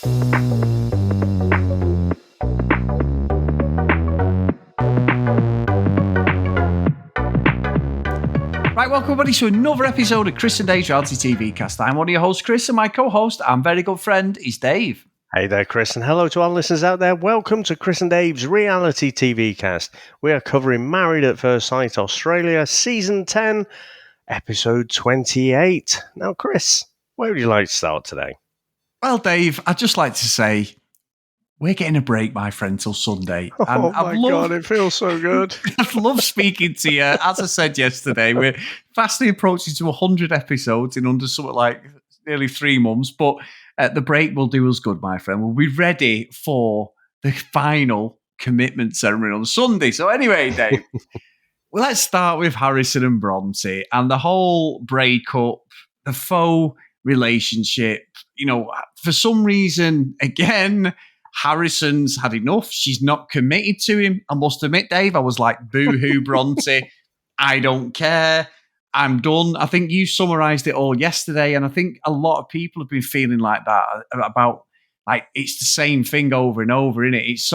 Right, welcome everybody to another episode of Chris and Dave's Reality TV Cast. I'm one of your hosts, Chris, and my co-host and very good friend is Dave. Hey there, Chris, and hello to our listeners out there. Welcome to Chris and Dave's Reality TV Cast. We are covering Married at First Sight Australia, Season 10, Episode 28. Now, Chris, where would you like to start today? Well, Dave, I'd just like to say we're getting a break, my friend, till Sunday. And God, it feels so good. I love speaking to you. As I said yesterday, we're fastly approaching to 100 episodes in under something like nearly 3 months, but the break will do us good, my friend. We'll be ready for the final commitment ceremony on Sunday. So anyway, Dave, well, let's start with Harrison and Bronte and the whole breakup, the faux relationship. You know, for some reason, again, Harrison's had enough. She's not committed to him. I must admit, Dave, I was like, boo-hoo, Bronte. I don't care. I'm done. I think you summarised it all yesterday, and I think a lot of people have been feeling like that about, like, it's the same thing over and over, isn't it? It's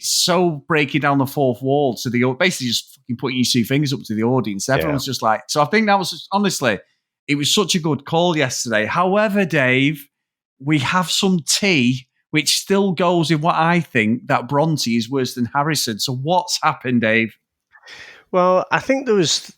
so breaking down the fourth wall to the, basically just fucking putting your 2 fingers up to the audience. Everyone's just like, so I think that was, honestly, it was such a good call yesterday. However, Dave, we have some tea which still goes in what I think that Bronte is worse than Harrison. So what's happened, Dave? Well, I think there was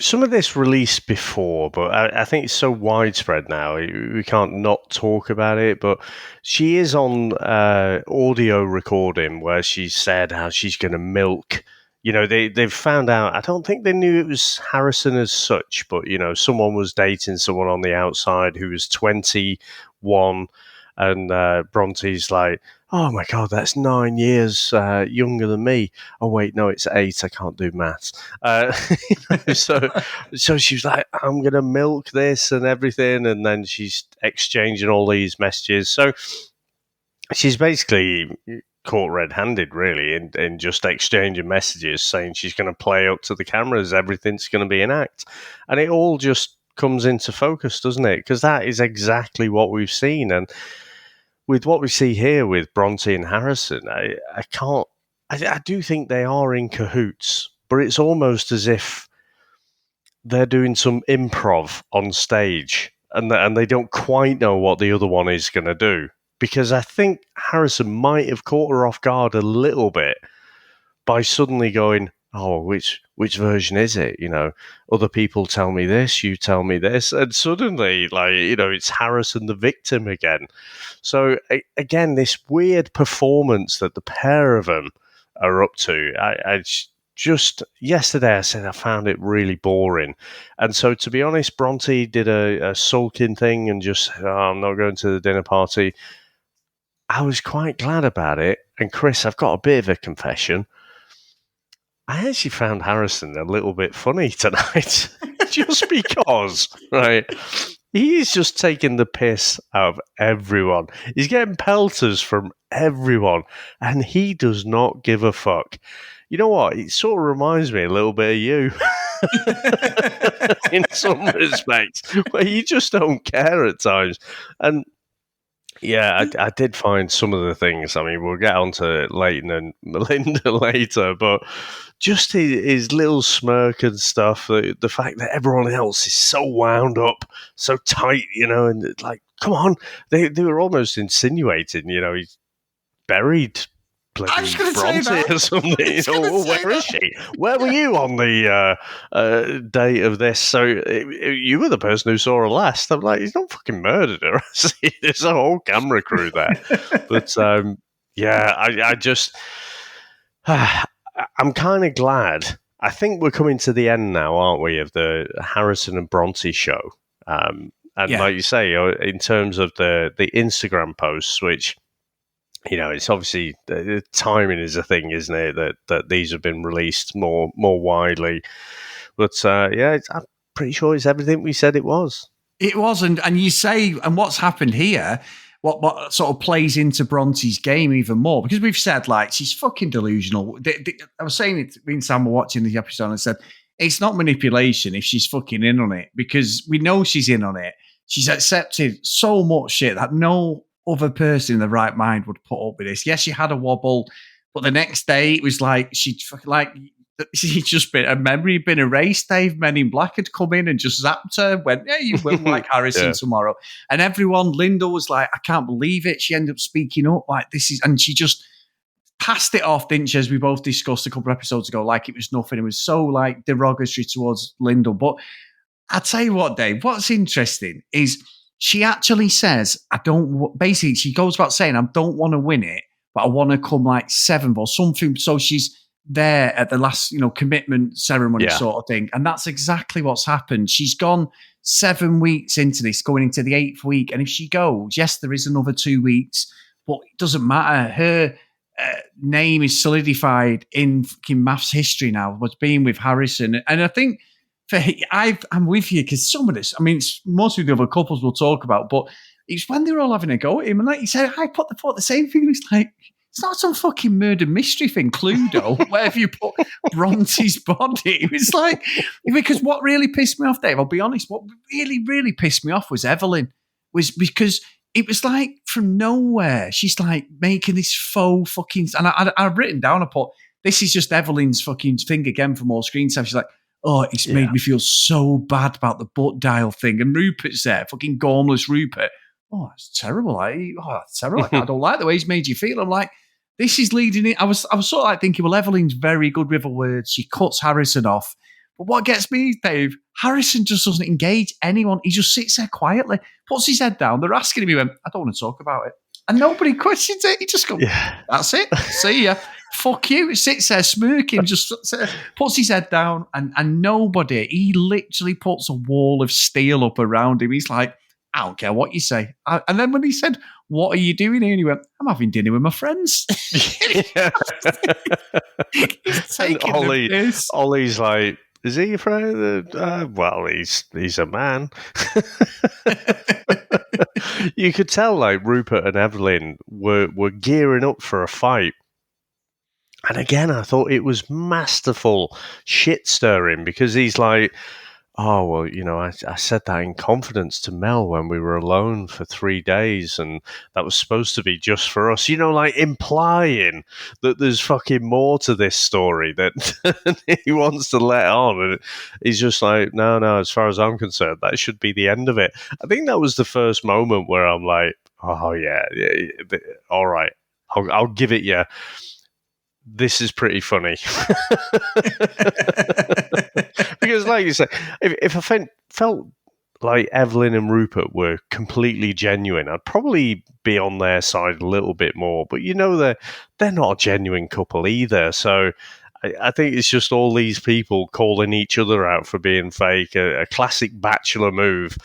some of this released before, but I think it's so widespread now, we can't not talk about it. But she is on audio recording where she said how she's going to milk. You know, they've found out, I don't think they knew it was Harrison as such, but, you know, someone was dating someone on the outside who was 21, and Bronte's like, oh my God, that's 9 years younger than me. Oh wait, no, it's 8. I can't do maths. So she was like, I'm going to milk this and everything. And then she's exchanging all these messages. So she's basically caught red-handed, really, in just exchanging messages, saying she's going to play up to the cameras. Everything's going to be an act. And it all just comes into focus, doesn't it? Because that is exactly what we've seen. And with what we see here with Bronte and Harrison, I do think they are in cahoots, but it's almost as if they're doing some improv on stage and they don't quite know what the other one is going to do. Because I think Harrison might have caught her off guard a little bit by suddenly going, oh, which version is it? You know, other people tell me this, you tell me this. And suddenly, like, you know, it's Harrison the victim again. So, again, this weird performance that the pair of them are up to, I just, yesterday I said I found it really boring. And so, to be honest, Bronte did a sulking thing and just, I'm not going to the dinner party. I was quite glad about it. And Chris, I've got a bit of a confession. I actually found Harrison a little bit funny tonight, just because, right? He is just taking the piss out of everyone. He's getting pelters from everyone, and he does not give a fuck. You know what? It sort of reminds me a little bit of you in some respects, where you just don't care at times. And yeah, I did find some of the things. I mean, we'll get on to Leighton and Melinda later, but just his little smirk and stuff, the fact that everyone else is so wound up, so tight, you know, and like, come on, they were almost insinuating, you know, he's buried bloody Bronte or something. You know, where is she? Where were you on the date of this? So you were the person who saw her last. I'm like, he's not fucking murdered her. There's a whole camera crew there. But yeah, I just, I'm kind of glad. I think we're coming to the end now, aren't we, of the Harrison and Bronte show. And like you say, in terms of the Instagram posts, which, you know, it's obviously the timing is a thing, isn't it? That these have been released more widely. But yeah, I'm pretty sure it's everything we said it was. It was, and you say, and what's happened here, what sort of plays into Bronte's game even more, because we've said, like, she's fucking delusional. I was saying it, me and Sam were watching the episode, and I said, it's not manipulation if she's fucking in on it, because we know she's in on it. She's accepted so much shit that no other person in the right mind would put up with this? Yes, she had a wobble, but the next day it was like she'd just been a memory had been erased. Dave, Men in Black had come in and just zapped her. Went, yeah, you will like Harrison tomorrow, and everyone. Linda was like, I can't believe it. She ended up speaking up like this is, and she just passed it off, didn't she? As we both discussed a couple of episodes ago, like it was nothing. It was so like derogatory towards Linda. But I tell you what, Dave. What's interesting is she actually says, I don't. Basically, she goes about saying, I don't want to win it, but I want to come like seventh or something. So she's there at the last, commitment ceremony sort of thing. And that's exactly what's happened. She's gone 7 weeks into this, going into the 8th week. And if she goes, yes, there is another 2 weeks, but it doesn't matter. Her name is solidified in fucking maths history now, what's being with Harrison. And I think I'm with you because some of this, I mean, it's most of the other couples we'll talk about, but it's when they're all having a go at him. And like you said, I thought the same thing. It's like, it's not some fucking murder mystery thing, Cluedo, wherever you put Bronte's body. It was like, because what really pissed me off, Dave, I'll be honest, what really, really pissed me off was Evelyn, was because it was like from nowhere, she's like making this faux fucking, and I've written down, I put, this is just Evelyn's fucking thing again for more screen time. She's like, oh, it's made me feel so bad about the butt dial thing. And Rupert's there, fucking gormless Rupert. Oh, it's terrible. It's terrible. I don't like the way he's made you feel. I'm like, this is leading in. I was sort of like thinking, well, Evelyn's very good with her words. She cuts Harrison off. But what gets me, Dave, Harrison just doesn't engage anyone. He just sits there quietly, puts his head down. They're asking him, he went, I don't want to talk about it. And nobody questions it. He just goes, that's it. See ya. Fuck you. He sits there smirking, just puts his head down, and nobody, he literally puts a wall of steel up around him. He's like, I don't care what you say. And then when he said, what are you doing here? And he went, I'm having dinner with my friends. He's taking the piss. Ollie's like, is he afraid? Well, he's a man. You could tell like Rupert and Evelyn were gearing up for a fight. And again, I thought it was masterful shit stirring because he's like, oh, well, I said that in confidence to Mel when we were alone for 3 days, and that was supposed to be just for us, like implying that there's fucking more to this story that he wants to let on. And he's just like, no, as far as I'm concerned, that should be the end of it. I think that was the first moment where I'm like, oh, yeah all right, I'll give it you. This is pretty funny. Because like you said, if I felt like Evelyn and Rupert were completely genuine, I'd probably be on their side a little bit more. But they're not a genuine couple either. So I think it's just all these people calling each other out for being fake, a classic Bachelor move.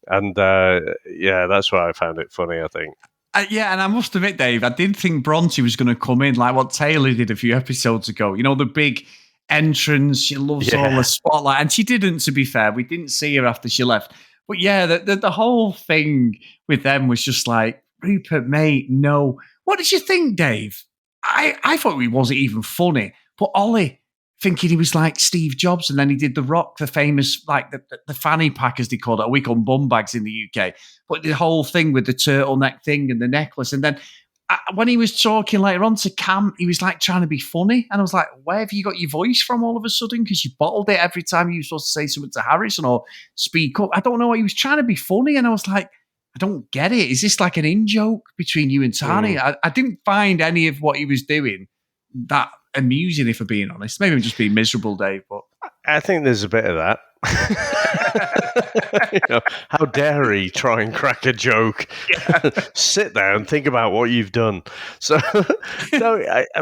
And that's why I found it funny, I think. And I must admit, Dave, I did think Bronte was going to come in like what Taylor did a few episodes ago. The big entrance. She loves all the spotlight. And she didn't, to be fair. We didn't see her after she left. But yeah, the whole thing with them was just like, Rupert, mate, no. What did you think, Dave? I thought he wasn't even funny. But Ollie, thinking he was like Steve Jobs, and then he did The Rock, the famous, like the fanny pack, as they called it, a week on bum bags in the UK. But the whole thing with the turtleneck thing and the necklace. And then when he was talking later on to Cam, he was like trying to be funny. And I was like, where have you got your voice from all of a sudden? Because you bottled it every time you were supposed to say something to Harrison or speak up. I don't know. He was trying to be funny. And I was like, I don't get it. Is this like an in-joke between you and Tani? I didn't find any of what he was doing that amusing, if I'm being honest. Maybe I'm just being miserable, Dave. But I think there's a bit of that. How dare he try and crack a joke? Sit there and think about what you've done. So,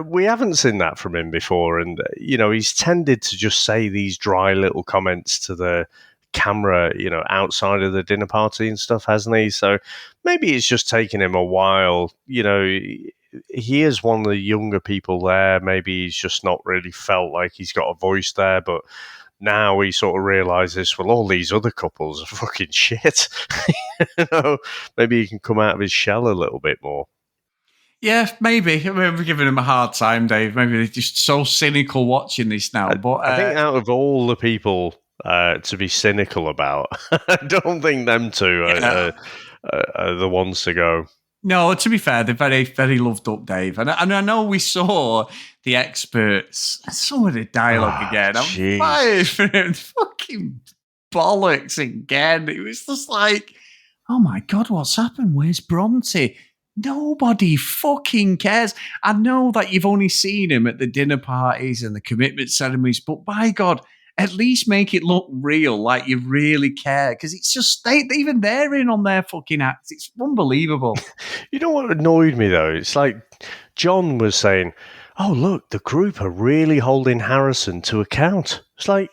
we haven't seen that from him before, and he's tended to just say these dry little comments to the camera, outside of the dinner party and stuff, hasn't he? So maybe it's just taken him a while. He is one of the younger people there. Maybe he's just not really felt like he's got a voice there, but now he sort of realizes, well, all these other couples are fucking shit. Maybe he can come out of his shell a little bit more. Yeah, maybe. We're giving him a hard time, Dave. Maybe they're just so cynical watching this now. But I think out of all the people to be cynical about, I don't think them two are the ones to go. No, to be fair, they're very, very loved up, Dave. And I know we saw the experts. Some of the dialogue again. I'm fired for it. Fucking bollocks again. It was just like, oh my God, what's happened? Where's Bronte? Nobody fucking cares. I know that you've only seen him at the dinner parties and the commitment ceremonies, but by God, at least make it look real, like you really care. Because it's just, even they're in on their fucking acts. It's unbelievable. You know what annoyed me, though? It's like John was saying, oh, look, the group are really holding Harrison to account. It's like,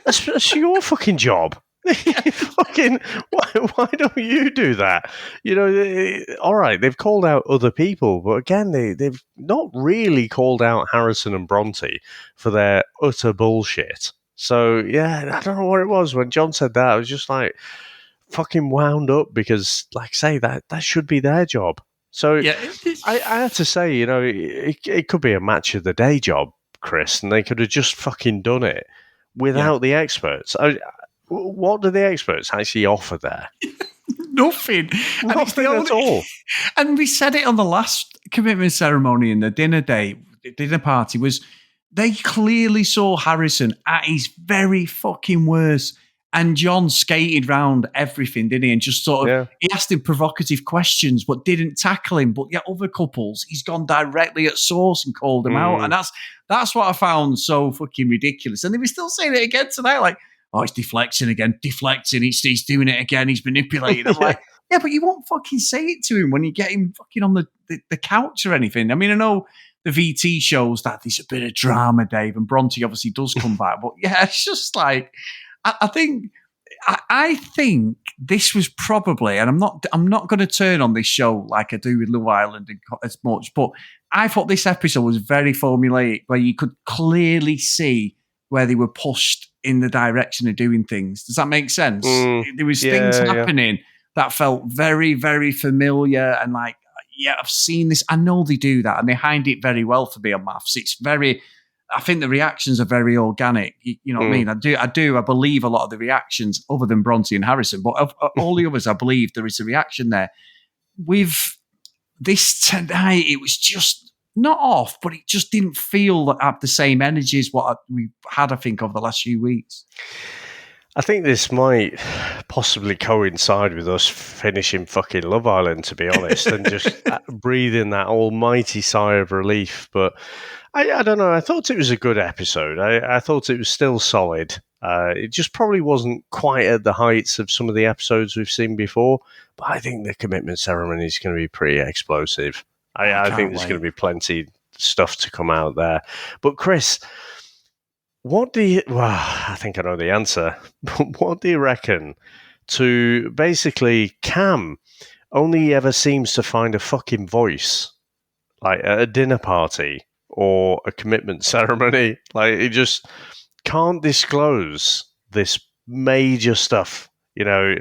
that's your fucking job. Fucking, why don't you do that? You know, all right, they've called out other people, but again, they've not really called out Harrison and Bronte for their utter bullshit. So, yeah, I don't know what it was. When John said that, I was just like fucking wound up because, like I say, that should be their job. So yeah. I have to say, you know, it could be a match of the day job, Chris, and they could have just fucking done it without the experts. What do the experts actually offer there? Nothing. Nothing at all. And we said it on the last commitment ceremony and the dinner party was they clearly saw Harrison at his very fucking worst. And John skated round everything, didn't he? And just sort of, he asked him provocative questions, but didn't tackle him. But yet other couples, he's gone directly at source and called them out. And that's what I found so fucking ridiculous. And they were still saying it again tonight, like, oh, he's deflecting again, he's doing it again, he's manipulating. I'm like, yeah, but you won't fucking say it to him when you get him fucking on the couch or anything. I mean, I know the VT shows that there's a bit of drama, Dave, and Bronte obviously does come back. But yeah, it's just like, I think this was probably, and I'm not going to turn on this show like I do with Love Island as much, but I thought this episode was very formulaic, where you could clearly see where they were pushed in the direction of doing things. Does that make sense? There was things happening that felt very, very familiar, and like, yeah, I've seen this. I know they do that, and they hide it very well for me on maths. It's very. I think the reactions are very organic. You know what I mean? I believe a lot of the reactions, other than Bronte and Harrison, but of all the others, I believe there is a reaction there. With this tonight, it was just not off, but it just didn't feel that had the same energy as what we had, I think, over the last few weeks. I think this might possibly coincide with us finishing fucking Love Island, to be honest, and just breathing that almighty sigh of relief. But I don't know. I thought it was a good episode. I thought it was still solid. It just probably wasn't quite at the heights of some of the episodes we've seen before. But I think the commitment ceremony is going to be pretty explosive. I think there's going to be plenty stuff to come out there. But Chris, I think I know the answer, but what do you reckon to basically Cam only ever seems to find a fucking voice, like at a dinner party or a commitment ceremony? Like, he just can't disclose this major stuff. You know,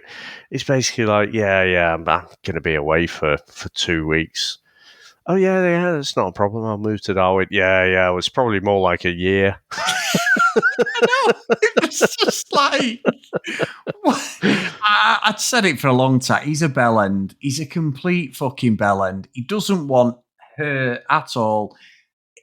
it's basically like, I'm going to be away for 2 weeks. Oh, yeah, that's not a problem. I'll move to Darwin. Yeah, it was probably more like a year. I know. It was just like, I'd said it for a long time. He's a bellend. He's a complete fucking bellend. He doesn't want her at all.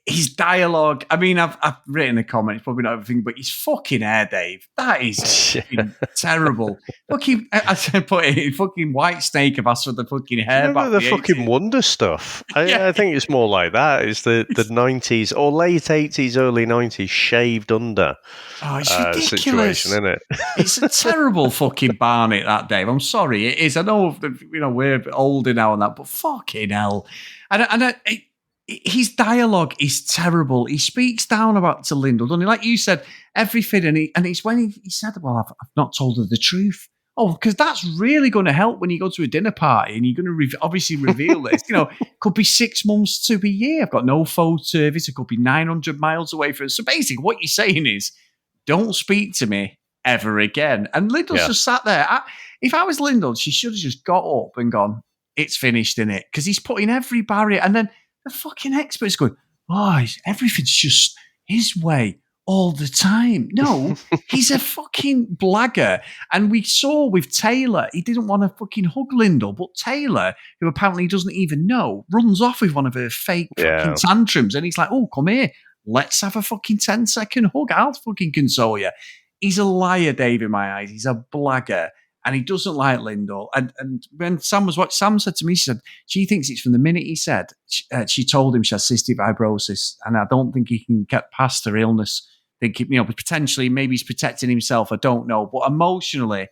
His dialogue, I mean, I've written a comment, it's probably not everything, but his fucking hair, Dave, that is fucking terrible. Fucking, I put it, fucking White Snake have asked for the fucking hair back. The fucking Wonder stuff. I think it's more like that. It's the 90s or late 80s, early 90s shaved under it's ridiculous. Situation, isn't it? It's a terrible fucking Barnett, that, Dave. I'm sorry, it is. I know, we're older now and that, but fucking hell. His dialogue is terrible. He speaks down to Lyndall, doesn't he? Like you said, everything, and it's when he said, well, I've not told her the truth. Oh, because that's really going to help when you go to a dinner party and you're going to obviously reveal this. Could be 6 months to a year. I've got no phone service. It could be 900 miles away from it. So basically what you're saying is, don't speak to me ever again. And Lyndall's just sat there. If I was Lyndall, she should have just got up and gone, it's finished, innit? Because he's putting every barrier, and then the fucking expert's going, everything's just his way. all the time. No, he's a fucking blagger. And we saw with Taylor, he didn't want to fucking hug Lyndall, but Taylor, who apparently doesn't even know, runs off with one of her fake fucking tantrums. And he's like, oh, come here. Let's have a fucking 10-second hug. I'll fucking console you. He's a liar, Dave, in my eyes. He's a blagger. And he doesn't like Lyndall. And when Sam was watching, Sam said to me, she said, she thinks it's from the minute he said, she told him she has cystic fibrosis. And I don't think he can get past her illness. Thinking, potentially maybe he's protecting himself. I don't know. But emotionally,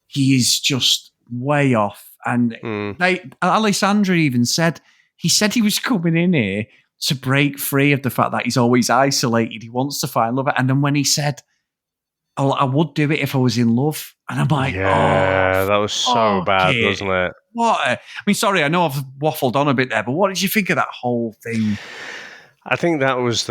he is just way off. And Alessandra even said, he was coming in here to break free of the fact that he's always isolated. He wants to find love. And then when he said, I would do it if I was in love. And I'm like, that was so bad, wasn't it? I mean, sorry, I know I've waffled on a bit there, but what did you think of that whole thing? I think that was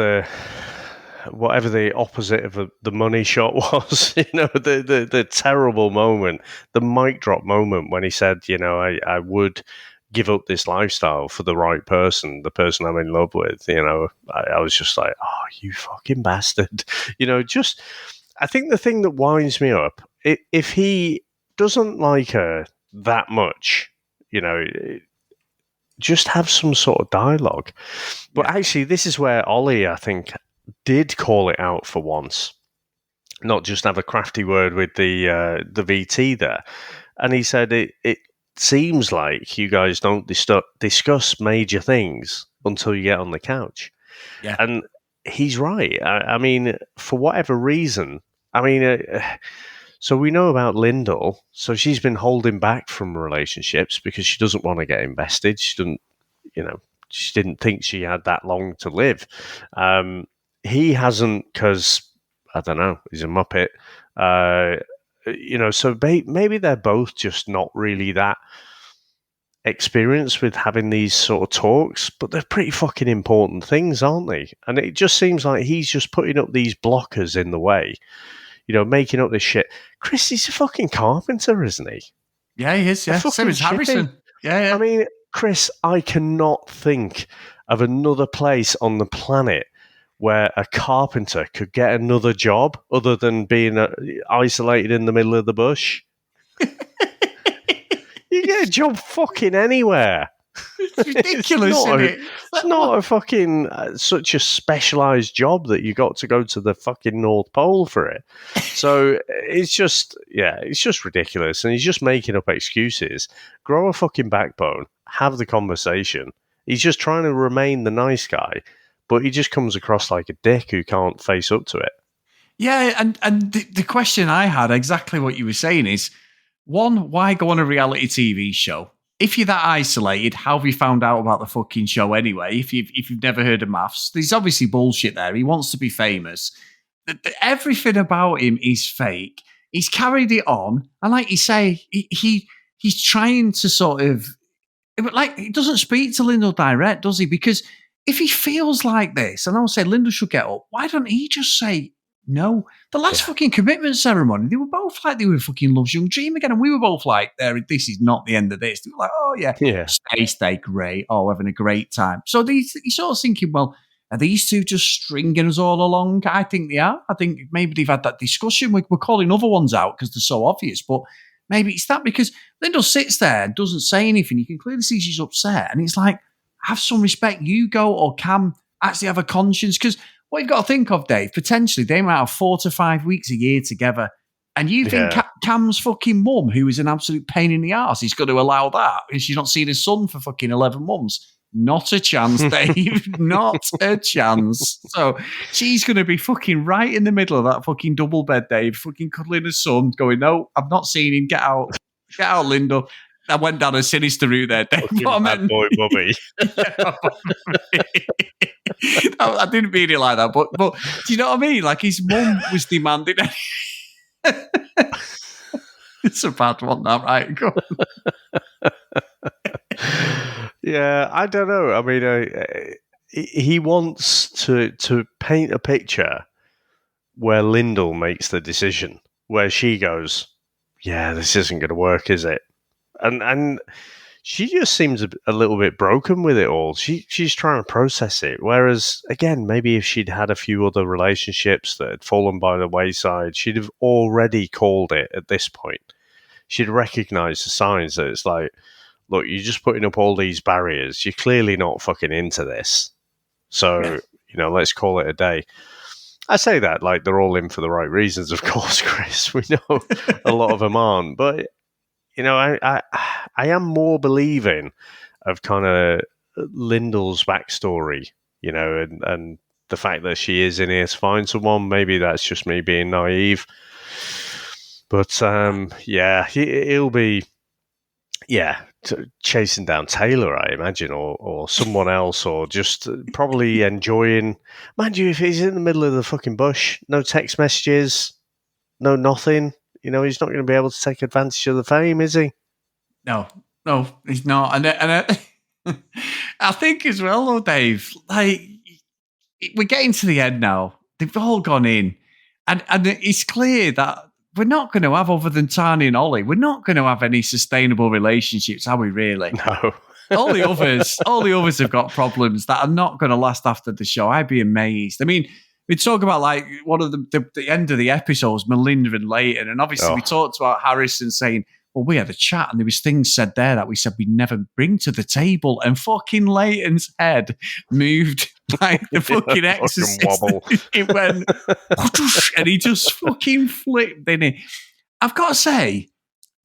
whatever the opposite of the money shot was, the terrible moment, the mic drop moment when he said, I would give up this lifestyle for the right person, the person I'm in love with. I was just like, oh, you fucking bastard. I think the thing that winds me up, if he doesn't like her that much, just have some sort of dialogue. But actually, this is where Ollie, I think, did call it out for once, not just have a crafty word with the VT there. And he said, it seems like you guys don't discuss major things until you get on the couch. Yeah. And he's right. I mean, for whatever reason, so we know about Lyndall. So she's been holding back from relationships because she doesn't want to get invested. She didn't think she had that long to live. He hasn't, because, I don't know, he's a muppet. So maybe they're both just not really that experienced with having these sort of talks, but they're pretty fucking important things, aren't they? And it just seems like he's just putting up these blockers in the way, making up this shit. Chris, he's a fucking carpenter, isn't he? Yeah, he is. Yeah, same as Harrison. Yeah. I mean, Chris, I cannot think of another place on the planet where a carpenter could get another job other than being isolated in the middle of the bush. You get a job fucking anywhere. It's ridiculous, isn't it? It's not a fucking such a specialised job that you got to go to the fucking North Pole for it. So it's just ridiculous. And he's just making up excuses. Grow a fucking backbone. Have the conversation. He's just trying to remain the nice guy, but he just comes across like a dick who can't face up to it. Yeah, and the question I had, exactly what you were saying, is, one, why go on a reality TV show? If you're that isolated, how have you found out about the fucking show anyway? If you've never heard of maths, there's obviously bullshit there. He wants to be famous. Everything about him is fake. He's carried it on, and like you say, he's trying to sort of, like, he doesn't speak to Lyndall direct, does he? Because if he feels like this, and I'll say Lyndall should get up, why don't he just say no? The last fucking commitment ceremony, they were both like they were fucking Love's Young Dream again, and we were both like, this is not the end of this. They were like, oh yeah. Stay, great. Oh, having a great time. So he's sort of thinking, well, are these two just stringing us all along? I think they are. I think maybe they've had that discussion. We're calling other ones out because they're so obvious, but maybe it's that, because Lyndall sits there and doesn't say anything. You can clearly see she's upset, and it's like, have some respect. You go, or Cam actually have a conscience, because what you've got to think of, Dave, potentially they might have 4 to 5 weeks a year together. And you think Cam's fucking mum, who is an absolute pain in the arse, is going to allow that? And she's not seen his son for fucking 11 months. Not a chance, Dave. Not a chance. So she's going to be fucking right in the middle of that fucking double bed, Dave, fucking cuddling his son, going, no, I've not seen him. Get out. Get out, Lyndall. I went down a sinister route there, Dave. Bad boy, Bobby. I didn't mean it like that, but do you know what I mean? Like, his mum was demanding. It's a bad one, that, right? Go on. Yeah, I don't know. I mean, he wants to paint a picture where Lyndall makes the decision, where she goes, yeah, this isn't going to work, is it? And she just seems a little bit broken with it all. She's trying to process it. Whereas, again, maybe if she'd had a few other relationships that had fallen by the wayside, she'd have already called it at this point. She'd recognise the signs that it's like, look, you're just putting up all these barriers. You're clearly not fucking into this. So, let's call it a day. I say that like they're all in for the right reasons, of course, Chris. We know a lot of them aren't. But, I am more believing of kind of Lyndall's backstory, and the fact that she is in here to find someone. Maybe that's just me being naive. But, he'll be, chasing down Taylor, I imagine, or someone else, or just probably enjoying. Mind you, if he's in the middle of the fucking bush, no text messages, no nothing, he's not going to be able to take advantage of the fame, is he? No, he's not. And I think as well, though, Dave, like, we're getting to the end now. They've all gone in. And it's clear that we're not going to have, other than Tani and Ollie, we're not going to have any sustainable relationships, are we really? No. all the others have got problems that are not going to last after the show. I'd be amazed. I mean, we talk about like one of the end of the episodes, Melinda and Leighton, and obviously we talked about Harrison saying, well, we had a chat and there was things said there that we said we'd never bring to the table, and fucking Leighton's head moved like the fucking exorcist. Wobble. It went, and he just fucking flipped, didn't he? I've got to say,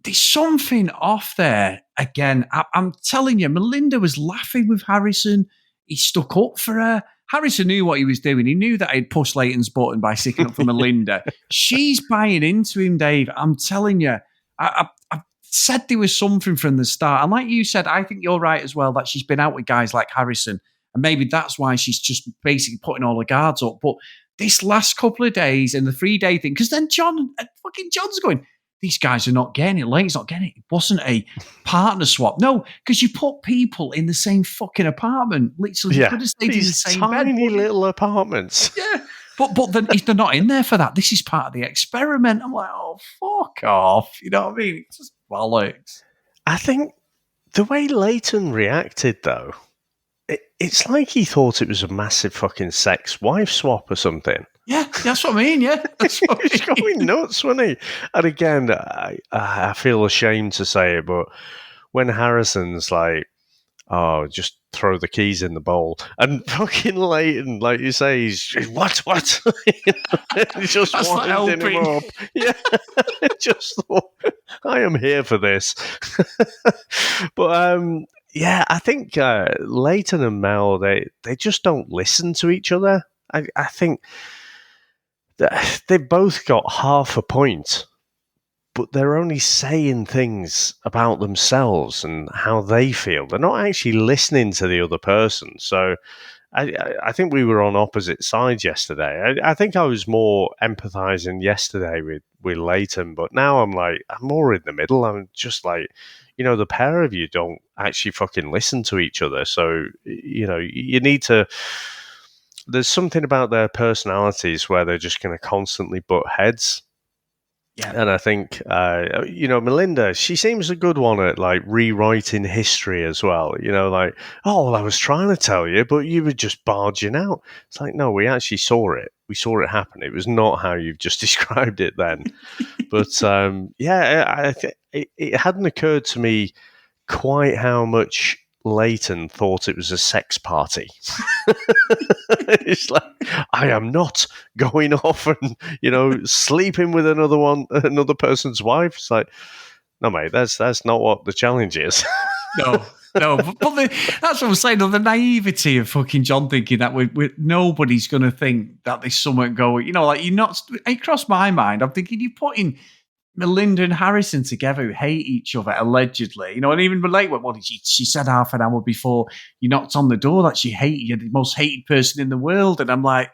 there's something off there. Again, I'm telling you, Melinda was laughing with Harrison. He stuck up for her. Harrison knew what he was doing. He knew that he'd pushed Leighton's button by sticking up for Melinda. She's buying into him, Dave. I'm telling you. I said there was something from the start. And like you said, I think you're right as well, that she's been out with guys like Harrison. And maybe that's why she's just basically putting all the guards up. But this last couple of days and the 3-day thing, because then John's going, these guys are not getting it. Leighton's not getting it. It wasn't a partner swap. No, because you put people in the same fucking apartment. Literally, you could have stayed in the same bed. Tiny little apartments. Yeah. But then if they're not in there for that, this is part of the experiment. I'm like, oh, fuck off. You know what I mean? It's just bollocks. I think the way Leighton reacted, though, it's like he thought it was a massive fucking sex wife swap or something. Yeah, that's what I mean, yeah. That's what He's going nuts, wasn't he? And again, I feel ashamed to say it, but when Harrison's like, oh, just throw the keys in the bowl. And fucking Leighton, like you say, he's, what? He's just winding him up. Yeah, just thought, I am here for this. But, I think Leighton and Mel, they just don't listen to each other. I think they've both got half a point, but they're only saying things about themselves and how they feel. They're not actually listening to the other person. So I think we were on opposite sides yesterday. I think I was more empathizing yesterday with Leighton, but now I'm more in the middle. I'm just like, the pair of you don't actually fucking listen to each other. So, you need to... There's something about their personalities where they're just going to constantly butt heads. Yeah. And I think, Melinda, she seems a good one at like rewriting history as well. Like, oh, well, I was trying to tell you, but you were just barging out. It's like, no, we actually saw it. We saw it happen. It was not how you've just described it then. But it hadn't occurred to me quite how much Leighton thought it was a sex party. It's like, I am not going off and sleeping with another person's wife. It's like, no, mate, that's not what the challenge is. No, but that's what I'm saying. The naivety of fucking John thinking that nobody's going to think that there's something going. You're not. It crossed my mind. I'm thinking you're putting Melinda and Harrison together who hate each other allegedly, and even relate what she said half an hour before you knocked on the door that she hated you, the most hated person in the world, and I'm like,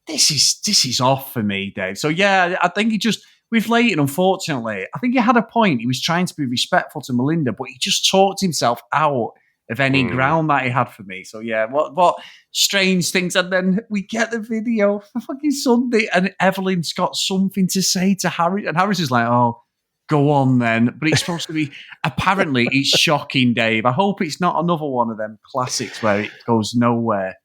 this is off for me, Dave. So yeah, I think with Leighton, unfortunately, I think he had a point. He was trying to be respectful to Melinda, but he just talked himself out of any ground that he had for me. So yeah, what strange things. And then we get the video for fucking Sunday, and Evelyn's got something to say to Harry, and Harris is like, oh, Go on then. But it's supposed to be, apparently, it's shocking, Dave. I hope it's not another one of them classics where it goes nowhere.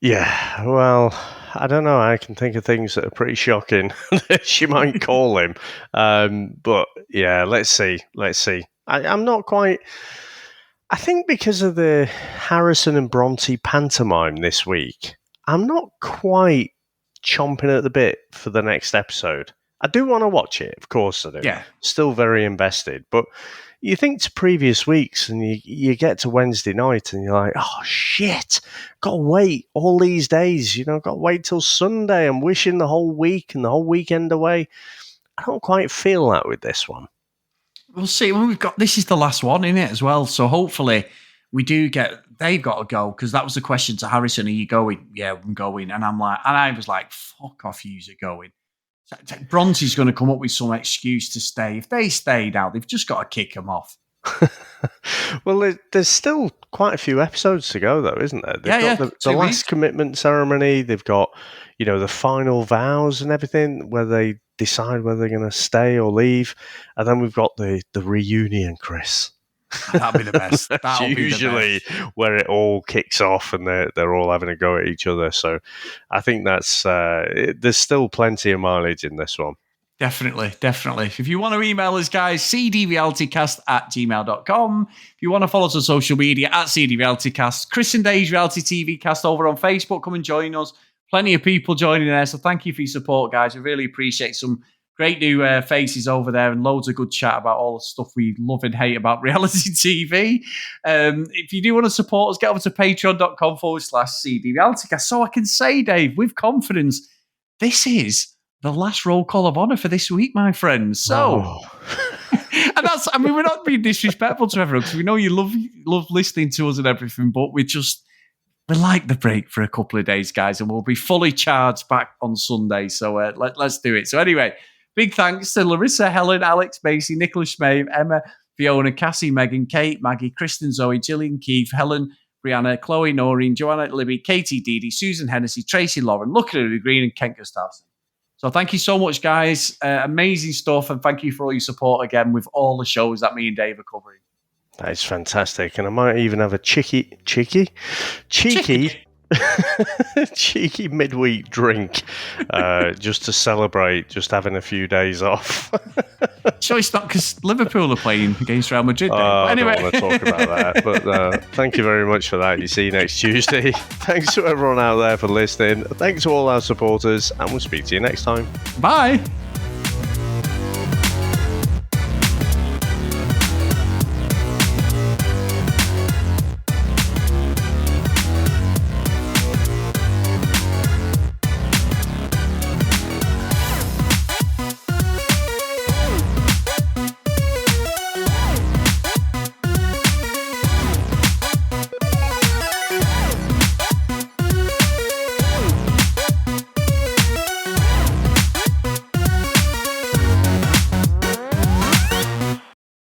Yeah, well, I don't know. I can think of things that are pretty shocking that she might call him. But yeah, let's see. I'm not quite. I think because of the Harrison and Bronte pantomime this week, I'm not quite chomping at the bit for the next episode. I do want to watch it, of course I do. Yeah. Still very invested. But you think to previous weeks and you get to Wednesday night and you're like, oh, shit, got to wait all these days. Got to wait till Sunday. I'm wishing the whole week and the whole weekend away. I don't quite feel that with this one. We'll see. Well, this is the last one, isn't it, as well? So hopefully we do they've got to go, because that was the question to Harrison, are you going? Yeah, I'm going. And I was like, fuck off, you're going. Bronte's going to come up with some excuse to stay. If they stayed out, they've just got to kick them off. Well, there's still quite a few episodes to go, though, isn't there? They've got the last commitment ceremony. They've got, the final vows and everything, where they decide whether they're going to stay or leave. And then we've got the reunion, Chris. That'll be the best. That's usually where it all kicks off and they're all having a go at each other. So I think that's there's still plenty of mileage in this one. Definitely. If you want to email us, guys, cdrealitycast@gmail.com. If you want to follow us on social media, @cdrealitycast. Chris and Dave's Reality TV Cast over on Facebook. Come and join us. Plenty of people joining there. So thank you for your support, guys. We really appreciate some great new faces over there and loads of good chat about all the stuff we love and hate about reality TV. If you do want to support us, get over to patreon.com/cdrealitycast. So I can say, Dave, with confidence, this is the last roll call of honor for this week, my friends. So, and we're not being disrespectful to everyone, because we know you love listening to us and everything, but we like the break for a couple of days, guys, and we'll be fully charged back on Sunday. So let's do it. So anyway, big thanks to Larissa, Helen, Alex, Macy, Nicholas Schmave, Emma, Fiona, Cassie, Megan, Kate, Maggie, Kristen, Zoe, Gillian, Keith, Helen, Brianna, Chloe, Noreen, Joanna, Libby, Katie, Dee Dee, Susan, Hennessy, Tracy, Lauren, Lucky Green, and Kent Gustafson. So thank you so much, guys. Amazing stuff, and thank you for all your support again with all the shows that me and Dave are covering. That is fantastic, and I might even have a cheeky midweek drink just to celebrate just having a few days off. Sure, it's not because Liverpool are playing against Real Madrid. Anyway. I don't want to talk about that, but thank you very much for that. You see you next Tuesday. Thanks to everyone out there for listening. Thanks to all our supporters, and we'll speak to you next time. Bye.